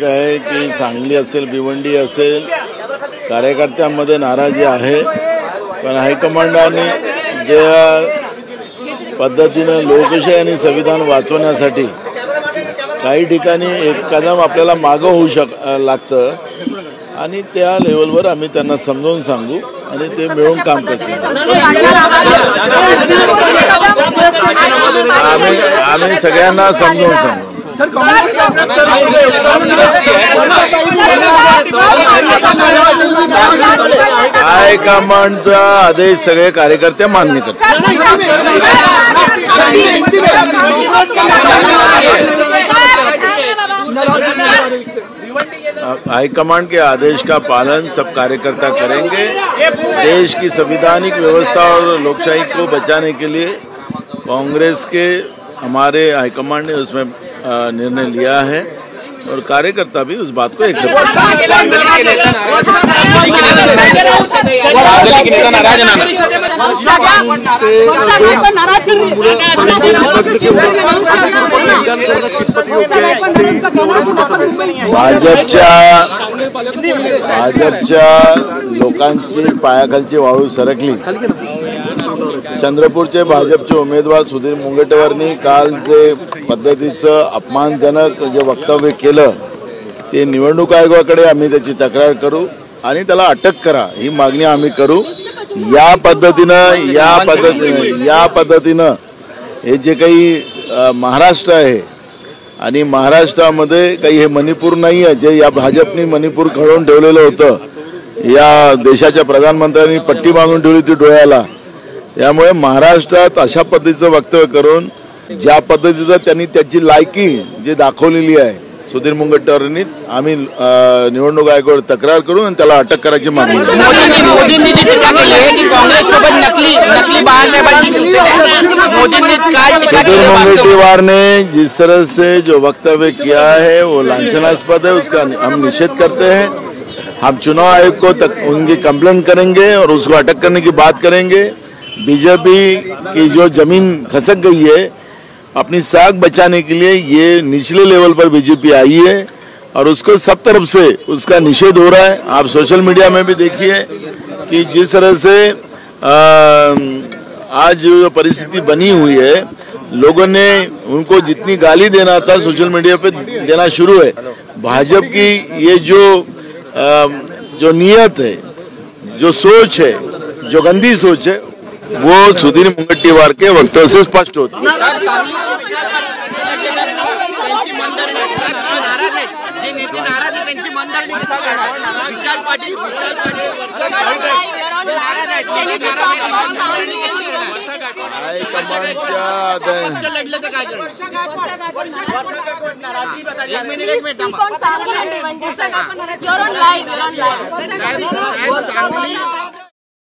आहे की सांगली असेल, भिवंडी असेल, कार्यकर्त्यांमध्ये नाराजी आहे, पण हायकमांडाने ज्या पद्धतीनं लोकशाही आणि संविधान वाचवण्यासाठी काही ठिकाणी एक कदम आपल्याला मागं होऊ लागतं आणि त्या लेवलवर आम्ही त्यांना समजावून सांगू आणि ते मिळून काम करतील। आम्ही सगळ्यांना समजावून सांगू। हायकमांडचा आदेश सगळे कार्यकर्ते मान्य करतात। हाईकमांड के आदेश का पालन सब कार्यकर्ता करेंगे। देश की संवैधानिक व्यवस्था और लोकशाही को बचाने के लिए कांग्रेस के हमारे हाईकमांड ने उसमें निर्णय लिया है और कार्यकर्ता भी उस बात को एक्सेप्ट भाजपच्या लोकांची पायाखालची वाळू सरकली। चंद्रपूरचे भाजपचे उमेदवार सुधीर मुनगंटीवारांनी काल जे पद्धतीचं अपमानजनक जे वक्तव्य केलं ते निवडणूक आयोगाकडे आम्ही त्याची तक्रार करू आणि त्याला अटक करा ही मागणी आम्ही करू। या पद्धतीनं हे जे काही महाराष्ट्र आहे आणि महाराष्ट्रामध्ये काही हे मणिपूर नाही आहे जे या भाजपने मणिपूर खळून ठेवलेलं होतं। या देशाच्या प्रधानमंत्र्यांनी पट्टी बांधून ठेवली होती डोळ्याला। त्यामुळे महाराष्ट्रात अशा पद्धतीचं वक्तव्य करून ज्या पद्धतीचं त्यांनी त्याची लायकी जे दाखवलेली आहे सुधीर मुनगंटीवारांनी आम्ही निवडणूक आयोगावर तक्रार करू आणि त्याला अटक करायची मागणी करू। सुधीर मुनगंटीवार ने जिस तरह से जो वक्तव्य किया है वो लांछनास्पद है, उसका हम निषेध करते हैं। हम चुनाव आयोग को उनकी कंप्लेंट करेंगे और उसको अटक करने की बात करेंगे। बीजेपी की जो जमीन खसक गई है अपनी साख बचाने के लिए ये निचले लेवल पर बीजेपी आई है और उसको सब तरफ से उसका निषेध हो रहा है। आप सोशल मीडिया में भी देखिए कि जिस तरह से आज जो परिस्थिति बनी हुई है, लोगों ने उनको जितनी गाली देना था सोशल मीडिया पे देना शुरू है। भाजपा की ये जो नियत है, जो सोच है, जो गंदी सोच है, वो सुधीर मुनगंटीवार के वक्तव्य से स्पष्ट होती है। You're on live.